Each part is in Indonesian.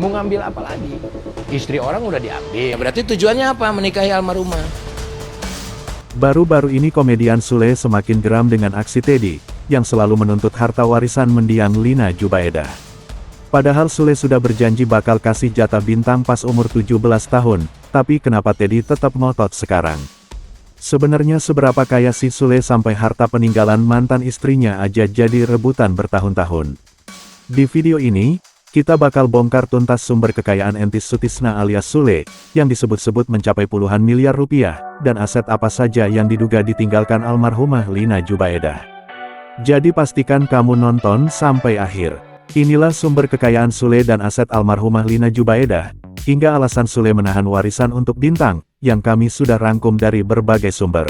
Mau ngambil apa lagi? Istri orang udah diambil. Berarti tujuannya apa menikahi almarhumah? Baru-baru ini komedian Sule semakin geram dengan aksi Teddy, yang selalu menuntut harta warisan mendiang Lina Jubaedah. Padahal Sule sudah berjanji bakal kasih jatah bintang pas umur 17 tahun, tapi kenapa Teddy tetap ngotot sekarang? Sebenarnya seberapa kaya si Sule sampai harta peninggalan mantan istrinya aja jadi rebutan bertahun-tahun? Di video ini, kita bakal bongkar tuntas sumber kekayaan Entis Sutisna alias Sule, yang disebut-sebut mencapai puluhan miliar rupiah, dan aset apa saja yang diduga ditinggalkan almarhumah Lina Jubaedah. Jadi pastikan kamu nonton sampai akhir. Inilah sumber kekayaan Sule dan aset almarhumah Lina Jubaedah, hingga alasan Sule menahan warisan untuk bintang, yang kami sudah rangkum dari berbagai sumber.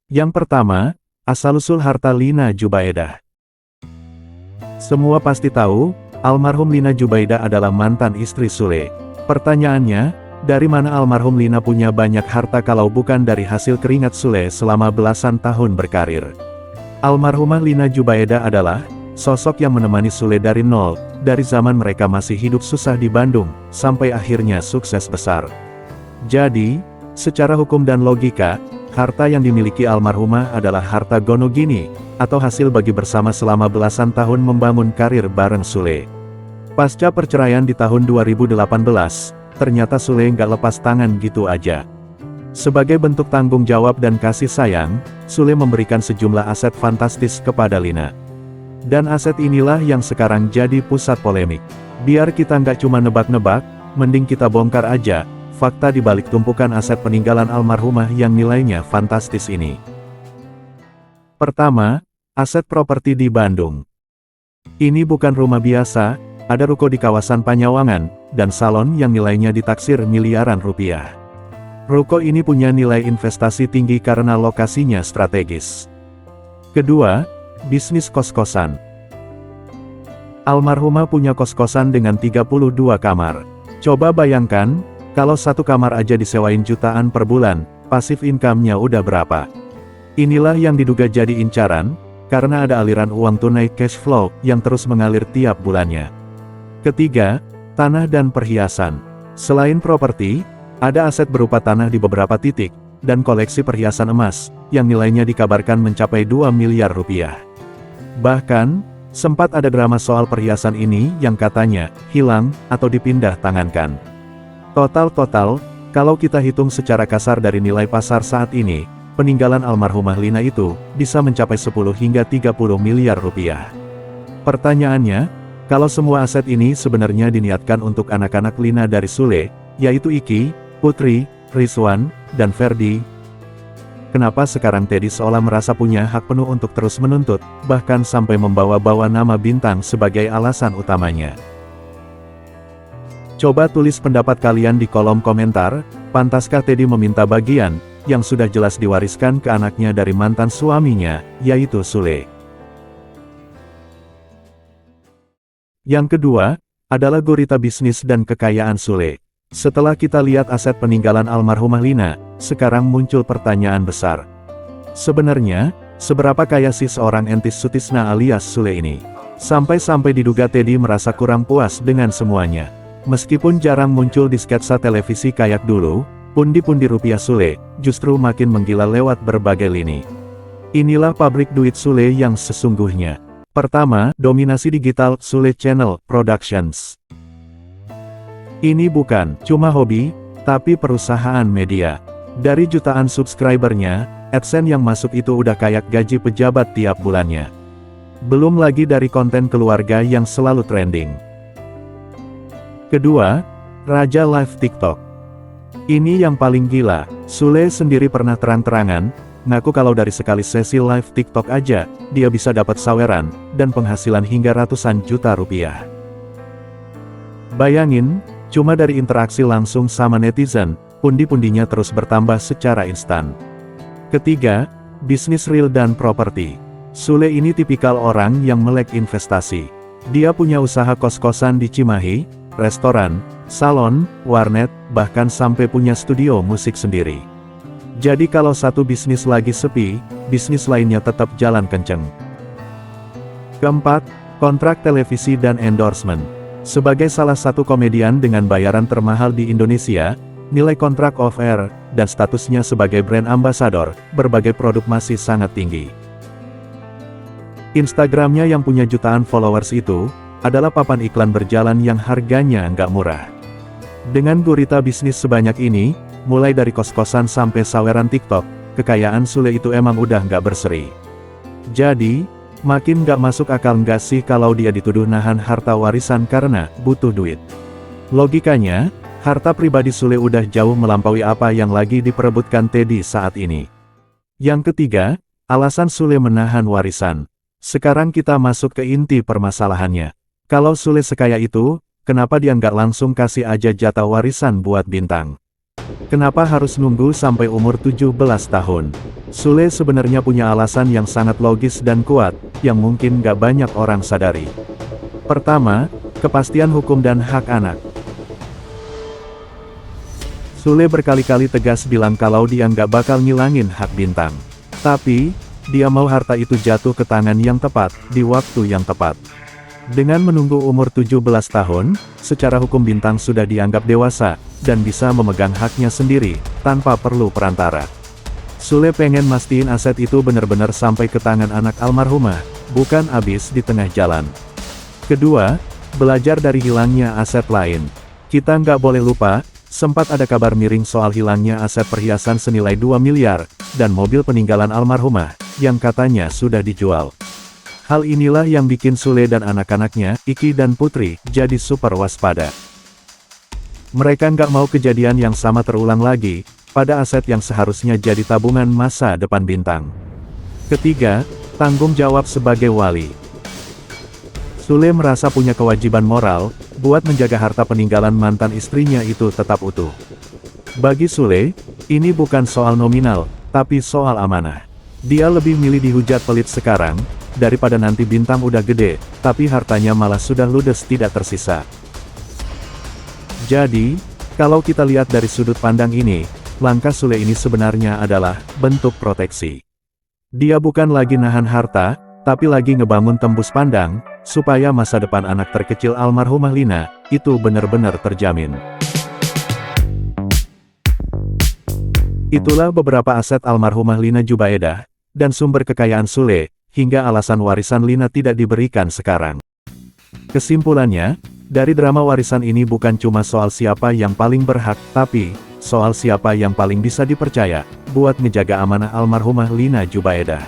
Yang pertama, asal-usul harta Lina Jubaedah. Semua pasti tahu, almarhum Lina Jubaedah adalah mantan istri Sule. Pertanyaannya, dari mana almarhum Lina punya banyak harta kalau bukan dari hasil keringat Sule selama belasan tahun berkarir? Almarhumah Lina Jubaedah adalah sosok yang menemani Sule dari nol, dari zaman mereka masih hidup susah di Bandung, sampai akhirnya sukses besar. Jadi, secara hukum dan logika, harta yang dimiliki almarhumah adalah harta gono gini, atau hasil bagi bersama selama belasan tahun membangun karir bareng Sule. Pasca perceraian di tahun 2018, ternyata Sule nggak lepas tangan gitu aja. Sebagai bentuk tanggung jawab dan kasih sayang, Sule memberikan sejumlah aset fantastis kepada Lina. Dan aset inilah yang sekarang jadi pusat polemik. Biar kita nggak cuma nebak-nebak, mending kita bongkar aja fakta di balik tumpukan aset peninggalan almarhumah yang nilainya fantastis ini. Pertama, aset properti di Bandung. Ini bukan rumah biasa, ada ruko di kawasan Panyawangan, dan salon yang nilainya ditaksir miliaran rupiah. Ruko ini punya nilai investasi tinggi karena lokasinya strategis. Kedua, bisnis kos-kosan. Almarhumah punya kos-kosan dengan 32 kamar. Coba bayangkan, kalau satu kamar aja disewain jutaan per bulan, pasif income-nya udah berapa? Inilah yang diduga jadi incaran, karena ada aliran uang tunai cash flow yang terus mengalir tiap bulannya. Ketiga, tanah dan perhiasan. Selain properti, ada aset berupa tanah di beberapa titik, dan koleksi perhiasan emas, yang nilainya dikabarkan mencapai 2 miliar rupiah. Bahkan, sempat ada drama soal perhiasan ini yang katanya hilang atau dipindah tangankan. Total, kalau kita hitung secara kasar dari nilai pasar saat ini, peninggalan almarhumah Lina itu bisa mencapai 10 hingga 30 miliar rupiah. Pertanyaannya, kalau semua aset ini sebenarnya diniatkan untuk anak-anak Lina dari Sule, yaitu Iki, Putri, Rizwan, dan Ferdi, kenapa sekarang Teddy seolah merasa punya hak penuh untuk terus menuntut, bahkan sampai membawa-bawa nama bintang sebagai alasan utamanya? Coba tulis pendapat kalian di kolom komentar, pantaskah Teddy meminta bagian, yang sudah jelas diwariskan ke anaknya dari mantan suaminya, yaitu Sule? Yang kedua, adalah gurita bisnis dan kekayaan Sule. Setelah kita lihat aset peninggalan almarhumah Lina, sekarang muncul pertanyaan besar. Sebenarnya, seberapa kaya sih seorang Entis Sutisna alias Sule ini? Sampai-sampai diduga Teddy merasa kurang puas dengan semuanya. Meskipun jarang muncul di sketsa televisi kayak dulu, pundi-pundi rupiah Sule justru makin menggila lewat berbagai lini. Inilah pabrik duit Sule yang sesungguhnya. Pertama, dominasi digital Sule Channel Productions. Ini bukan cuma hobi, tapi perusahaan media. Dari jutaan subscribernya, AdSense yang masuk itu udah kayak gaji pejabat tiap bulannya. Belum lagi dari konten keluarga yang selalu trending. Kedua, Raja Live TikTok. Ini yang paling gila, Sule sendiri pernah terang-terangan, ngaku kalau dari sekali sesi live TikTok aja, dia bisa dapat saweran, dan penghasilan hingga ratusan juta rupiah. Bayangin, cuma dari interaksi langsung sama netizen, pundi-pundinya terus bertambah secara instan. Ketiga, bisnis real dan properti. Sule ini tipikal orang yang melek investasi. Dia punya usaha kos-kosan di Cimahi, restoran, salon, warnet, bahkan sampai punya studio musik sendiri. Jadi kalau satu bisnis lagi sepi, bisnis lainnya tetap jalan kenceng. Keempat, kontrak televisi dan endorsement. Sebagai salah satu komedian dengan bayaran termahal di Indonesia, nilai kontrak off-air, dan statusnya sebagai brand ambassador, berbagai produk masih sangat tinggi. Instagramnya yang punya jutaan followers itu, adalah papan iklan berjalan yang harganya nggak murah. Dengan gurita bisnis sebanyak ini, mulai dari kos-kosan sampai saweran TikTok, kekayaan Sule itu emang udah nggak berseri. Jadi, makin nggak masuk akal nggak sih kalau dia dituduh nahan harta warisan karena butuh duit. Logikanya, harta pribadi Sule udah jauh melampaui apa yang lagi diperebutkan Teddy saat ini. Yang ketiga, alasan Sule menahan warisan. Sekarang kita masuk ke inti permasalahannya. Kalau Sule sekaya itu, kenapa dia nggak langsung kasih aja jatah warisan buat Bintang? Kenapa harus nunggu sampai umur 17 tahun? Sule sebenarnya punya alasan yang sangat logis dan kuat, yang mungkin nggak banyak orang sadari. Pertama, kepastian hukum dan hak anak. Sule berkali-kali tegas bilang kalau dia nggak bakal ngilangin hak Bintang. Tapi, dia mau harta itu jatuh ke tangan yang tepat, di waktu yang tepat. Dengan menunggu umur 17 tahun, secara hukum Bintang sudah dianggap dewasa, dan bisa memegang haknya sendiri, tanpa perlu perantara. Sule pengen mastiin aset itu benar-benar sampai ke tangan anak almarhumah, bukan habis di tengah jalan. Kedua, belajar dari hilangnya aset lain. Kita nggak boleh lupa, sempat ada kabar miring soal hilangnya aset perhiasan senilai 2 miliar, dan mobil peninggalan almarhumah, yang katanya sudah dijual. Hal inilah yang bikin Sule dan anak-anaknya, Iki dan Putri, jadi super waspada. Mereka nggak mau kejadian yang sama terulang lagi, pada aset yang seharusnya jadi tabungan masa depan Bintang. Ketiga, tanggung jawab sebagai wali. Sule merasa punya kewajiban moral, buat menjaga harta peninggalan mantan istrinya itu tetap utuh. Bagi Sule, ini bukan soal nominal, tapi soal amanah. Dia lebih milih dihujat pelit sekarang, daripada nanti Bintang udah gede, tapi hartanya malah sudah ludes tidak tersisa. Jadi, kalau kita lihat dari sudut pandang ini, langkah Sule ini sebenarnya adalah bentuk proteksi. Dia bukan lagi nahan harta, tapi lagi ngebangun tembus pandang, supaya masa depan anak terkecil almarhumah Lina, itu benar-benar terjamin. Itulah beberapa aset almarhumah Lina Jubaedah, dan sumber kekayaan Sule, hingga alasan warisan Lina tidak diberikan sekarang. Kesimpulannya, dari drama warisan ini bukan cuma soal siapa yang paling berhak, tapi soal siapa yang paling bisa dipercaya, buat ngejaga amanah almarhumah Lina Jubaedah.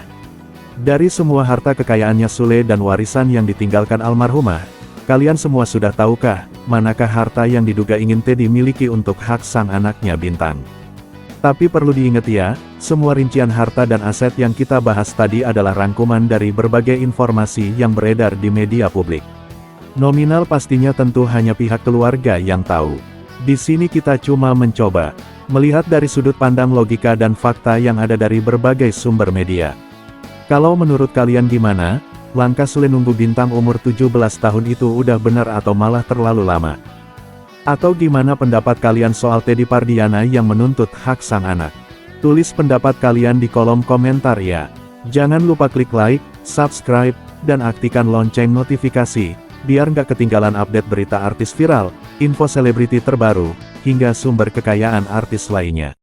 Dari semua harta kekayaannya Sule dan warisan yang ditinggalkan almarhumah, kalian semua sudah tahukah, manakah harta yang diduga ingin Teddy miliki untuk hak sang anaknya Bintang? Tapi perlu diingat ya, semua rincian harta dan aset yang kita bahas tadi adalah rangkuman dari berbagai informasi yang beredar di media publik. Nominal pastinya tentu hanya pihak keluarga yang tahu. Di sini kita cuma mencoba melihat dari sudut pandang logika dan fakta yang ada dari berbagai sumber media. Kalau menurut kalian gimana? Langkah Sule nunggu Bintang umur 17 tahun itu udah benar atau malah terlalu lama? Atau gimana pendapat kalian soal Teddy Pardiana yang menuntut hak sang anak? Tulis pendapat kalian di kolom komentar ya. Jangan lupa klik like, subscribe, dan aktifkan lonceng notifikasi, biar nggak ketinggalan update berita artis viral, info selebriti terbaru, hingga sumber kekayaan artis lainnya.